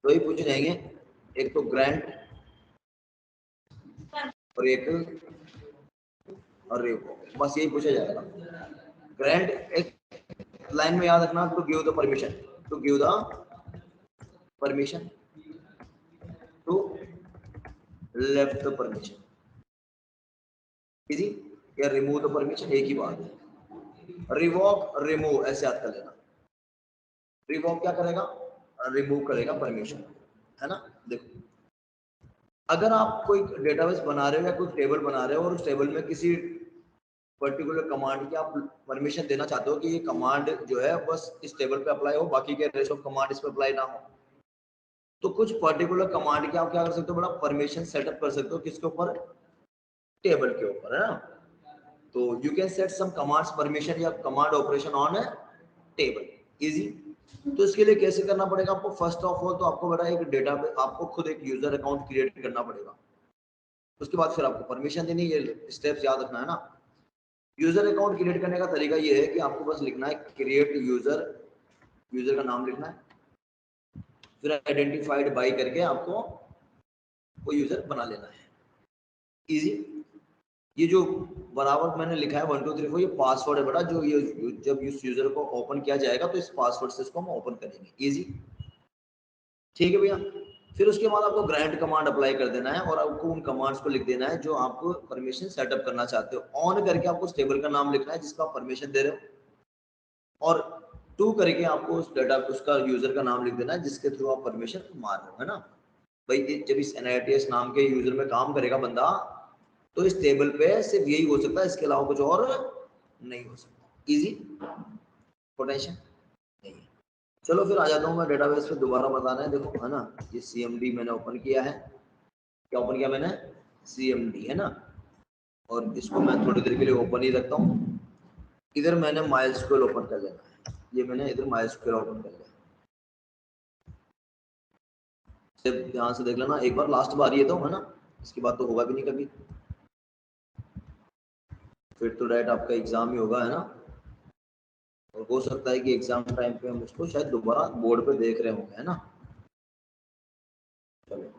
दो ही पूछे जाएंगे, एक तो ग्रांट और एक रिवोक, बस यही पूछा जाएगा। ग्रांट एक लाइन में याद रखना, to give the permission, to give the permission, to left the permission, easy, या रिमूव द परमिशन एक ही बात है। रिवोक रिमूव ऐसे याद कर लेना। रिवोक क्या करेगा, रिमूव करेगा परमिशन, है ना। देखो अगर आप कोई डेटाबेस बना रहे हो या कोई टेबल बना रहे हो और उस टेबल में किसी पर्टिकुलर कमांड की आप परमिशन देना चाहते हो कि ये कमांड जो है बस इस टेबल पे अप्लाई हो, बाकी के रेस्ट ऑफ कमांड इस पे अप्लाई ना हो, तो कुछ पर्टिकुलर कमांड की आप क्या कर सकते हो, बड़ा परमिशन सेटअप कर सकते हो, किसके ऊपर, टेबल के ऊपर, है ना। तो you can set some commands permission या command operation on a table, easy. तो इसके लिए कैसे करना पड़ेगा आपको, फर्स्ट ऑफ ऑल तो आपको बड़ा एक डेटा, आपको खुद एक यूजर अकाउंट क्रिएट करना पड़ेगा, उसके बाद फिर आपको परमिशन देनी, ये स्टेप्स याद रखना है ना। यूजर अकाउंट क्रिएट करने का तरीका ये है कि आपको बस लिखना है क्रिएट यूजर, यूजर का नाम लिखना है, फिर आइडेंटिफाइड बाय करके आपको वो यूजर बना लेना है, इजी। ये जो बराबर मैंने लिखा है 1 2 3 4, ये पासवर्ड है बेटा, जो ये जब इस यूजर को ओपन किया जाएगा तो इस पासवर्ड से इसको हम ओपन करेंगे, इजी, ठीक है भैया। फिर उसके बाद आपको ग्रांट कमांड अप्लाई कर देना है और आपको उन कमांड्स को लिख देना है जो आप परमिशन सेटअप करना चाहते हो। ऑन करके आपको उस टेबल का नाम लिखना है जिसका आप परमिशन दे रहे हो, और टू करके आपको उस डेटा उसका यूजर का नाम लिख देना है जिसके थ्रू आप परमिशन मार रहे हो, है ना भाई। जब इस NITS नाम के यूजर में काम करेगा बंदा, तो इस टेबल पे सिर्फ यही हो सकता है, इसके अलावा कुछ और नहीं हो सकता, इजी, पोटेंशियल नहीं है। चलो फिर आ जाता हूँ मैं डेटाबेस पे दोबारा बताना है, देखो है ना, ये CMD मैंने ओपन किया है, क्या ओपन किया मैंने, CMD, है ना। और इसको मैं थोड़ी देर के लिए ओपन ही रखता हूँ। इधर मैंने MySQL ओपन कर लेना है, ये मैंने इधर MySQL ओपन कर लिया, सिर्फ ध्यान से देख लेना, एक बार लास्ट बार ये तो है ना, इसके बाद तो होगा भी नहीं कभी, फिर तो डायरेक्ट आपका एग्जाम ही होगा, है ना। और हो सकता है कि एग्जाम टाइम पे हम उसको शायद दोबारा बोर्ड पे देख रहे होंगे, है ना। चलो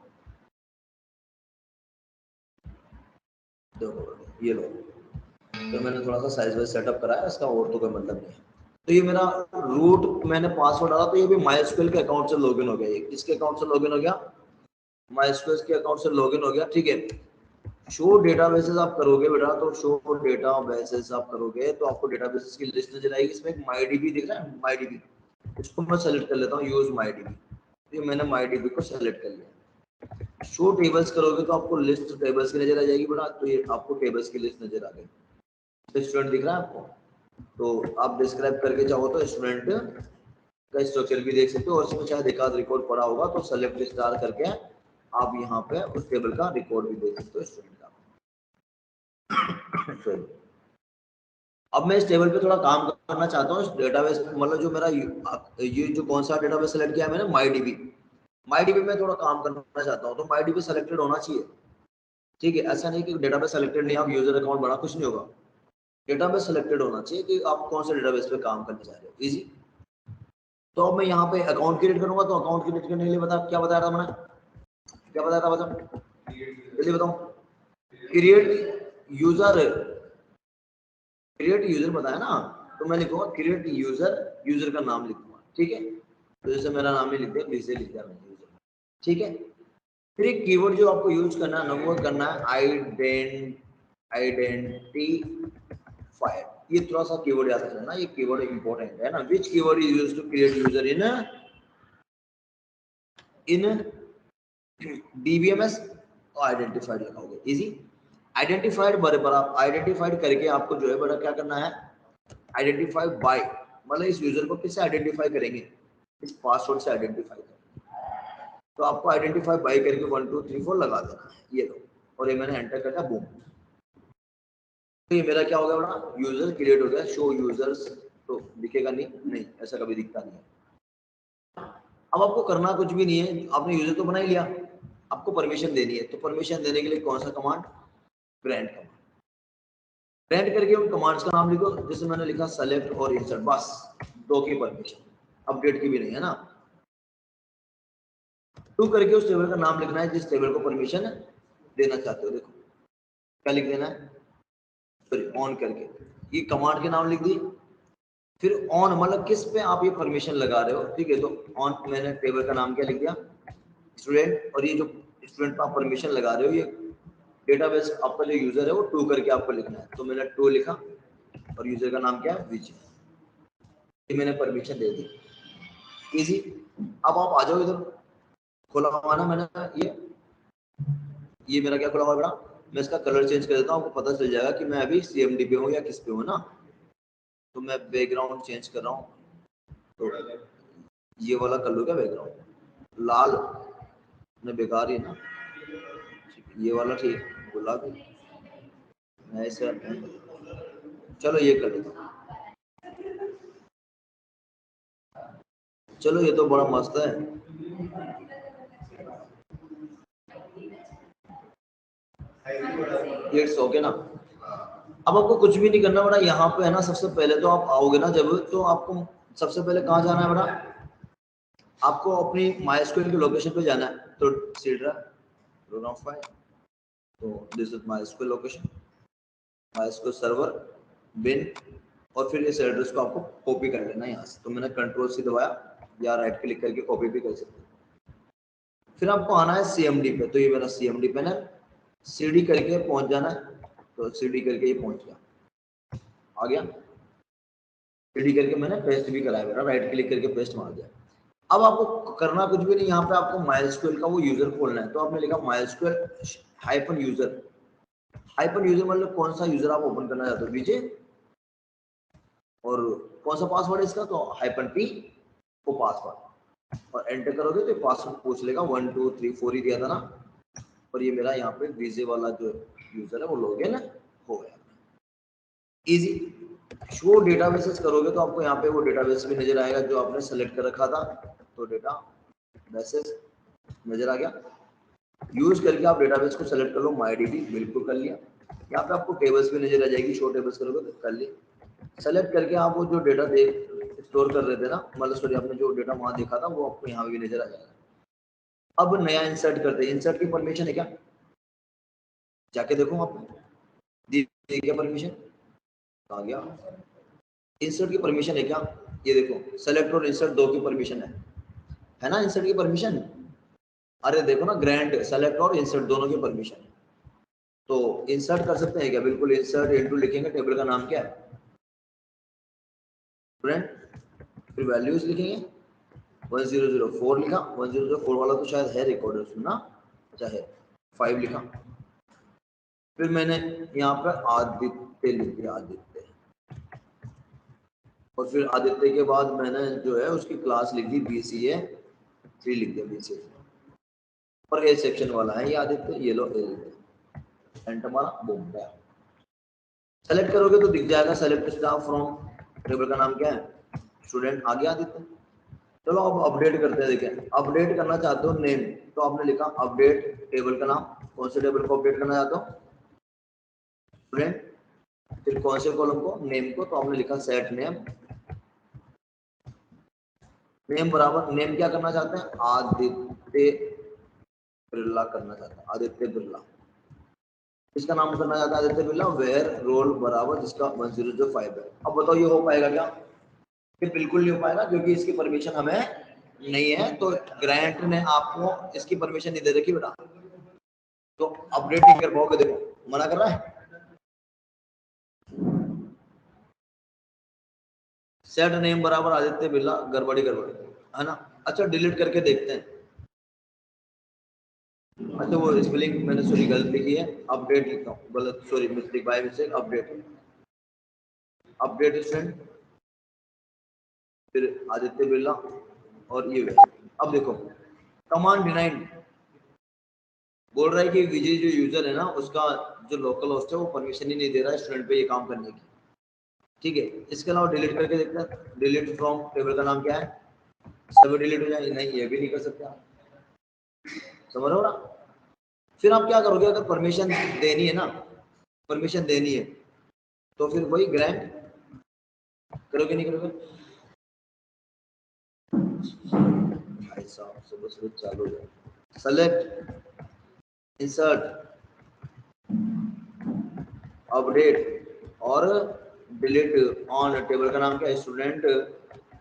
देखो ये लो, तो मैंने थोड़ा सा साइज वाइज सेटअप कराया, इसका और तो कोई मतलब नहीं है। तो ये मेरा रूट मैंने पासवर्ड डाला, तो ये भी MySQL के अकाउंट से लॉगिन हो गया, ये किसके अकाउंट से लॉगिन हो गया, MySQL के अकाउंट से लॉगिन हो गया, ठीक है। शो डेटाबेसेस आप करोगे बेटा, तो शो डेटाबेसेस आप करोगे तो आपको डेटाबेसेस की लिस्ट नजर आएगी, इसमें एक MyDB दिख रहा है, MyDB, इसको मैं सेलेक्ट कर लेता हूँ, यूज MyDB, ये मैंने MyDB को सेलेक्ट कर लिया। शो टेबल्स करोगे तो आपको लिस्ट टेबल्स की नजर आ जाएगी बेटा, तो ये आपको टेबल्स की लिस्ट नजर आ गई। स्टूडेंट दिख रहा है आपको, तो आप डिस्क्राइब करके चाहो तो स्टूडेंट का स्ट्रक्चर भी देख सकते हो, और इसमें शायद एक आध रिकॉर्ड पड़ा होगा, तो सेलेक्ट स्टार करके आप यहाँ पे उस टेबल का रिकॉर्ड भी देख सकते हो स्टूडेंट का। अब मैं इस टेबल पे थोड़ा काम करना चाहता हूँ, इस डेटाबेस मतलब जो मेरा ये जो कौन सा डेटाबेस सेलेक्ट किया है मैंने, MyDB में थोड़ा काम करना चाहता हूँ, तो MyDB सेलेक्टेड होना चाहिए, ठीक है। ऐसा नहीं कि डेटाबेस सेलेक्टेड नहीं, आप यूजर अकाउंट बना, कुछ नहीं होगा, डेटाबेस सेलेक्टेड होना चाहिए कि आप कौन से डेटाबेस पे काम करना चाह रहे हो, इजी। तो अब मैं यहाँ पे अकाउंट क्रिएट करूंगा, तो अकाउंट क्रिएट करने के लिए क्या बताया था मैंने, क्या बताया था, बताओ जल्दी बताओ, क्रिएट यूजर बताया ना, तो मैं लिखूंगा क्रिएट यूजर का नाम लिखूंगा, ठीक है। तो जैसे मेरा नाम ही लिख दिया, प्लीज लिख दिया मैंने यूजर, ठीक है। फिर एक कीवर्ड जो आपको यूज करना है ना, वो करना है आइडेंटिफायर, ये थोड़ा सा कीवर्ड याद रखना, ये कीवर्ड इंपॉर्टेंट है ना। Which keyword is used to create user in DBMS, identified लिखाओगे, इजी। आइडेंटिफाइड बराबर आप आइडेंटिफाइड करके आपको जो है बड़ा क्या करना है, आइडेंटिफाई बाय, मतलब इस यूजर को किससे आइडेंटिफाई करेंगे, इस पासवर्ड से आइडेंटिफाई करेंगे। तो आपको आइडेंटिफाई बाय करके 1 2 3 4 लगा देना है, ये लो, और ये मैंने एंटर कर दिया, बूम। तो ये मेरा क्या हो गया बड़ा, यूजर क्रिएट हो गया। शो यूजर्स तो दिखेगा नहीं, ऐसा कभी दिखता नहीं है। अब आपको करना कुछ भी नहीं है, आपने यूजर तो बना ही लिया, आपको परमिशन देनी है, तो परमिशन देने के लिए कौन सा कमांड, ग्रांट कमांड। ग्रांट करके उन कमांड्स का नाम लिखो, जैसे मैंने लिखा सेलेक्ट और इंसर्ट, बस दो की परमिशन, अपडेट की भी नहीं, है ना। टू करके उस टेबल का नाम लिखना है जिस टेबल को परमिशन देना चाहते हो। देखो क्या लिख देना है, सॉरी ऑन करके ये कमांड के नाम लिख दी, फिर ऑन मतलब किस पे आप ये परमिशन लगा रहे हो, ठीक है। तो ऑन मैंने टेबल का नाम क्या लिख दिया, स्टूडेंट, और ये जो स्टूडेंट पे आप परमिशन लगा रहे हो ये डेटाबेस आपका जो यूजर है वो टू करके आपको लिखना है। तो मैंने टू लिखा और यूजर का नाम क्या है, विजय, ये मैंने परमिशन दे दी, इजी। अब आप आ जाओ इधर, खुला हुआ ना मैंने ये मेरा क्या खुला हुआ बड़ा, मैं इसका कलर चेंज कर देता हूँ, आपको पता चल जाएगा कि मैं अभी CMD पे हूँ या किस पे हूँ ना। तो मैं बैकग्राउंड चेंज कर रहा हूँ, तो ये वाला कर लो क्या बैकग्राउंड, लाल ने बेकार ही ना, ये वाला ठीक, गुलाबी ऐसे, चलो ये कर लेता हूँ। चलो ये तो बड़ा मस्त है, इट्स ओके ना। अब आपको कुछ भी नहीं करना बड़ा, यहाँ पे है ना, सबसे पहले तो आप आओगे ना जब, तो आपको सबसे पहले कहाँ जाना है बड़ा, आपको अपनी MySQL की लोकेशन पे जाना है। तो सीड्रा प्रोग्राम फाइल, तो this is MySQL location, MySQL server bin, और फिर इस एड्रेस को आपको कॉपी कर लेना है यहाँ से। तो मैंने कंट्रोल C दबाया, या राइट क्लिक करके कॉपी भी कर सकते हैं। फिर आपको आना है CMD पे, तो ये मेरा CMD पैनल, CD करके पहुंच जाना है, तो CD करके ये पहुंच गया, आ गया। CD करके मैंने पेस्ट भी कराया, मेरा राइट क्लिक करके पेस्ट मार दिया। अब आपको करना कुछ भी नहीं, यहाँ पे आपको MySQL का वो यूजर खोलना है। तो आपने लिखा MySQL hyphen user, hyphen user मतलब कौन सा यूजर आप ओपन करना चाहते हो, विजय, और कौन सा पासवर्ड है इसका, तो -P को पासवर्ड, और एंटर करोगे तो पासवर्ड पूछ लेगा, 1 2 3 4 ही दिया था ना, और ये मेरा यहाँ पे विजय वाला जो यूजर है वो लॉगिन हो गया, इजी। शो डेटाबेसेस करोगे तो आपको यहाँ पे वो डेटाबेस भी नजर आएगा जो आपने सेलेक्ट कर रखा था, तो डेटा बेसेस नजर आ गया। यूज करके आप डेटाबेस को सेलेक्ट कर लो, MyDB बिल्कुल कर लिया। यहाँ पे आपको टेबल्स भी नजर आ जाएगी, शो टेबल्स करोगे तो कर ली। सेलेक्ट करके आप वो जो डेटा स्टोर कर रहे थे ना, मतलब सॉरी आपने जो डेटा वहां देखा था वो आपको यहाँ भी नजर आ जाएगा। अब नया इंसर्ट करते हैं, इंसर्ट की परमिशन है क्या, जाके देखो वहां पे दी क्या परमिशन, आ गया। इंसर्ट की परमिशन है क्या, ये देखो सेलेक्ट और इंसर्ट दो की परमिशन है ना, इंसर्ट की परमिशन, अरे देखो ना ग्रैंट, सेलेक्ट और इंसर्ट दोनों की परमिशन है। तो इंसर्ट कर सकते हैं क्या, बिल्कुल इंसर्ट इनटू लिखेंगे, टेबल का नाम क्या है स्टूडेंट, फिर वैल्यूज लिखेंगे, 1004 लिखा, 1004 वाला तो शायद है रिकॉर्ड सुनना, चाहे 5 लिखा, फिर मैंने यहाँ पर आदित्य लिख दिया, आदित्य, और फिर आदित्य के बाद मैंने जो है उसकी क्लास लिख दी BCA3 लिख दिया, BCA, और ए सेक्शन वाला है ये आदित्य, ये लो ए लिख दिया, एंटर मारा, बूम गया। सेलेक्ट करोगे तो दिख जाएगा सेलेक्ट स्टाफ फ्रॉम, टेबल का नाम क्या है स्टूडेंट, आ गया आदित्य। चलो अब अपडेट करते हैं, देखें अपडेट करना चाहते हो नेम, तो आपने लिखा अपडेट टेबल का नाम, कौन से टेबल को अपडेट करना चाहते हो स्टूडेंट, फिर कौन से कॉलम को, नेम को, तो आपने लिखा सेट नेम, नेम बराबर नेम क्या करना चाहते हैं, आदित्य बिरला करना चाहते हैं, आदित्य बिरला, इसका नाम करना चाहता है आदित्य बिरला, वेयर रोल बराबर जिसका 1005 है। अब बताओ ये हो पाएगा क्या, ये बिल्कुल नहीं हो पाएगा क्योंकि इसकी परमिशन हमें नहीं है, तो ग्रांट ने आपको इसकी परमिशन नहीं दे रखी बेटा, तो अपडेट नहीं कर पाओगे, देखो मना कर रहा है। सेट नेम बराबर आदित्य बिरला, गड़बड़ी गड़बड़ी है ना। अच्छा डिलीट करके देखते हैं, अच्छा वो स्पेलिंग मैंने सॉरी गलत लिखी है, अपडेट लिखता हूँ गलत, sorry mistake by mistake, update, update student, फिर आदित्य बिरला, और ये अब देखो कमांड डिनाइड, बोल रहा है कि विजय जो यूजर है ना उसका जो लोकल होस्ट है वो परमिशन ही नहीं दे रहा है स्टूडेंट पे ये काम करने की, ठीक है। इसके अलावा डिलीट करके देखते हैं, डिलीट फ्रॉम टेबल का नाम क्या है, सभी डिलीट हो जाए, नहीं ये भी नहीं कर सकते आप, समझ रहे हो ना। फिर आप क्या करोगे, अगर परमिशन देनी है ना, परमिशन देनी है तो फिर वही ग्रांट करोगे, नहीं करोगे भाई साहब सुबह सुबह चालू हो जाए, सेलेक्ट, इंसर्ट, अपडेट और डिलीट ऑन टेबल का नाम क्या है? स्टूडेंट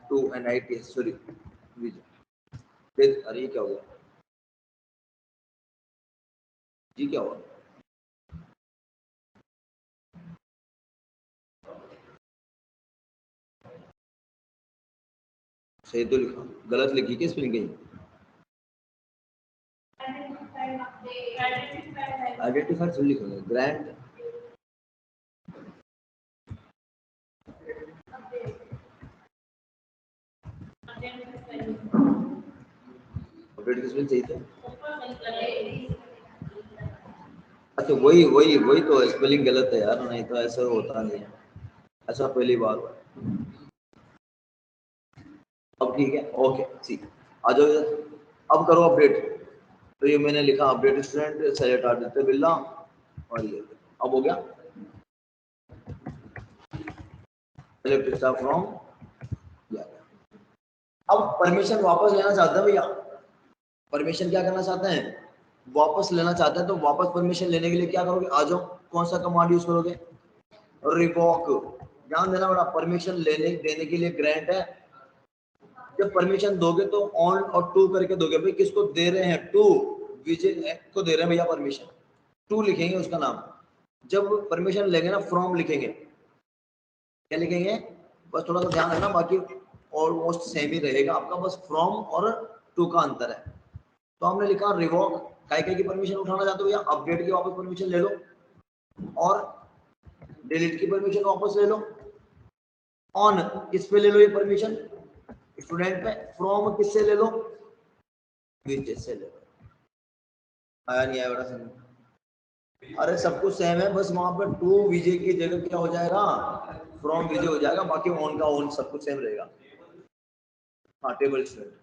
टू NIT, सॉरी अरे ये क्या हुआ जी, क्या हुआ? सही तो लिखा, गलत लिखी क्या स्पेलिंग कहीं? आइडेंटिफायर सही लिखा है। ग्रैंड अपडेट की स्पेलिंग सही था। अच्छा वही वही वही तो स्पेलिंग गलत है यार, नहीं तो ऐसा होता नहीं है, ऐसा पहली बार हुआ। अब ठीक है, ओके ठीक, आ जाओ इधर। अब करो अपडेट। तो ये मैंने लिखा update student select Aditya Birla, और ये अब हो गया सेलेक्ट स्टाफ फ्रॉम। अब परमिशन वापस लेना चाहते हैं भैया, परमिशन क्या करना चाहते हैं? वापस लेना चाहते हैं। तो वापस परमिशन लेने के लिए क्या करोगे? आ जाओ, कौन सा कमांड यूज करोगे? रिवॉक। ध्यान देना बड़ा, परमिशन लेने देने के लिए ग्रांट है। जब परमिशन दोगे तो ऑन और टू करके दोगे। भाई किसको दे रहे हैं? टू विजय को दे रहे हैं भैया परमिशन, टू लिखेंगे उसका नाम। जब परमिशन लेंगे ना, फ्रॉम लिखेंगे। क्या लिखेंगे? बस थोड़ा सा ध्यान रखना, बाकी ऑलमोस्ट सेम ही रहेगा आपका, बस फ्रॉम और टू का अंतर है। तो हमने लिखा रिवॉक, काय की परमिशन उठाना चाहते हो भैया, अपडेट की वापस परमिशन ले लो, और डिलीट की परमिशन वापस ले लो। ऑन किस पे ले लो ये परमिशन? स्टूडेंट पे। फ्रॉम किससे ले लो? विजय से ले लो। आया नहीं आया? बड़ा समझ, अरे सब कुछ सेम है, बस वहां पर टू विजय की जगह क्या हो जाएगा? फ्रॉम विजय हो जाएगा, बाकी ऑन का ऑन सब कुछ सेम रहेगा। हाँ टेबल स्टूडेंट,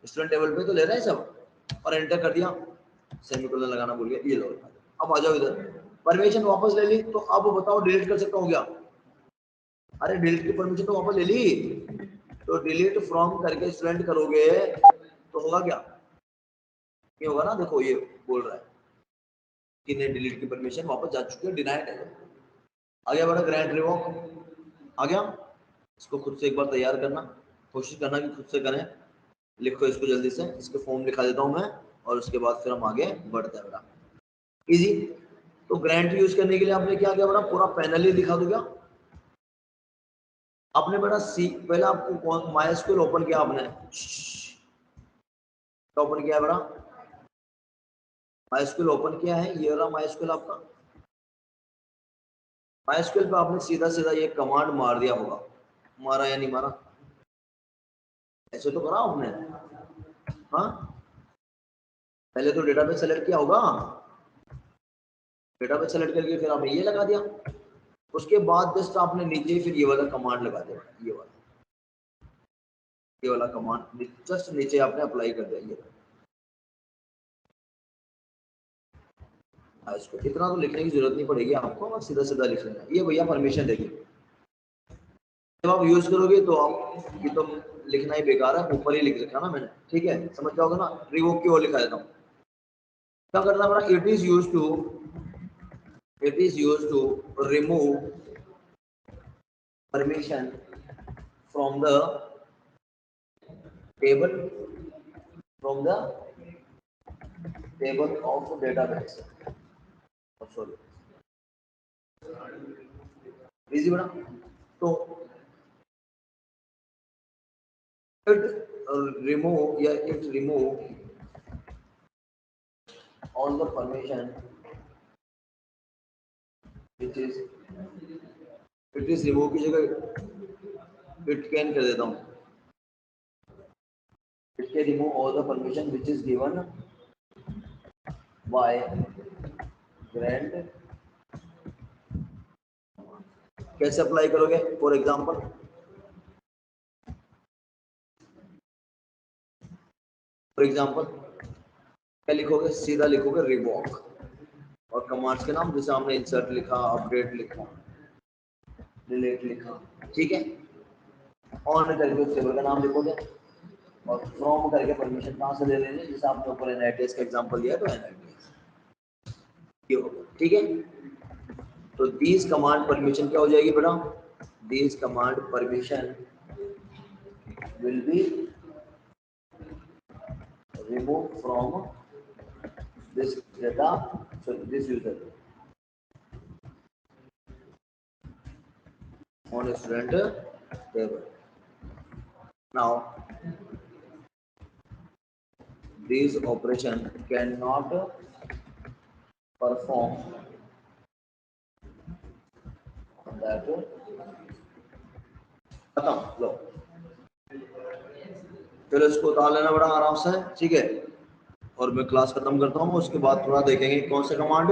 स्टूडेंट टेबल पे तो ले रहे हैं सब, और एंटर कर दिया, सेमीकोलन लगाना भूल गया, ये लो। अब आ जाओ इधर, परमिशन वापस ले ली, तो अब बताओ डिलीट कर सकता हूँ क्या? अरे डिलीट की परमिशन तो वापस ले ली, तो डिलीट फ्रॉम करके स्टूडेंट करोगे तो होगा क्या? ये होगा ना, देखो ये बोल रहा है कि ने डिलीट की परमिशन वापस जा चुकी है, डिनाइड है। आ गया बड़ा ग्रैंड रिवॉक, आ गया। इसको खुद से एक बार तैयार करना, कोशिश करना कि खुद से करें। लिखो इसको जल्दी से, इसके फॉर्म दिखा देता हूँ मैं, और उसके बाद फिर हम आगे बढ़ते हैं बड़ा इजी। तो ग्रांट यूज करने के लिए आपने क्या किया बड़ा? पूरा पैनल ही दिखा दूंगा आपने बड़ा। सी पहले आपको कौन माइस्क्यूल ओपन किया आपने? क्या ओपन किया है बड़ा? माइस्क्यूल ओपन किया है, ये रहा माइस्क्यूल आपका। माइस्क्यूल पे आपने सीधा सीधा ये कमांड मार दिया होगा, मारा या नहीं मारा? ऐसे तो करा आपने, हाँ? पहले तो डेटाबेस सेलेक्ट किया होगा, डेटाबेस सेलेक्ट करके फिर आपने ये लगा दिया। उसके बाद जस्ट आपने नीचे फिर ये वाला कमांड लगा दिया, ये वाला कमांड जस्ट नीचे आपने अप्लाई कर दिया। ये इसको इतना तो लिखने की जरूरत नहीं पड़ेगी आपको, बस सीधा सीधा लिख लेना। ये भैया परमिशन देगी, जब आप यूज करोगे तो आप ये तो लिखना ही बेकार है, ऊपर ही लिख रखा ना मैंने, ठीक है समझ जाओगे ना। रिवोक की ओर लिखा देता हूँ। क्या करना पड़ा? It is use to remove permission from the table, from the table of database. Sorry, easy बना। तो it remove all the permission which is, it is remove की जगह it can कर देता हूँ, it can remove all the permission which is given by grant। कैसे apply करोगे? For example क्या लिखोगे? सीधा लिखोगे रिवॉक, और कमांड्स के नाम जैसे हमने इंसर्ट लिखा, अपडेट लिखा, डिलीट लिखा, ठीक है। ऑन करके उस टेबल का नाम लिखोगे, और फ्रॉम करके परमिशन कहाँ से ले लेंगे, जैसे आपने ऊपर एनआईटीएस का एग्जांपल दिया तो एनआईटीएस ये होगा, ठीक है। तो दिस कमांड परमिशन क्या हो जाएगी बेटा, this command permission will be remove from this data, so this user on a student table. Now this operation cannot perform that खत्म। लो चलो इसको उतार लेना बड़ा आराम से, ठीक है। और मैं क्लास खत्म करता हूँ, उसके बाद थोड़ा देखेंगे कौन सा कमांड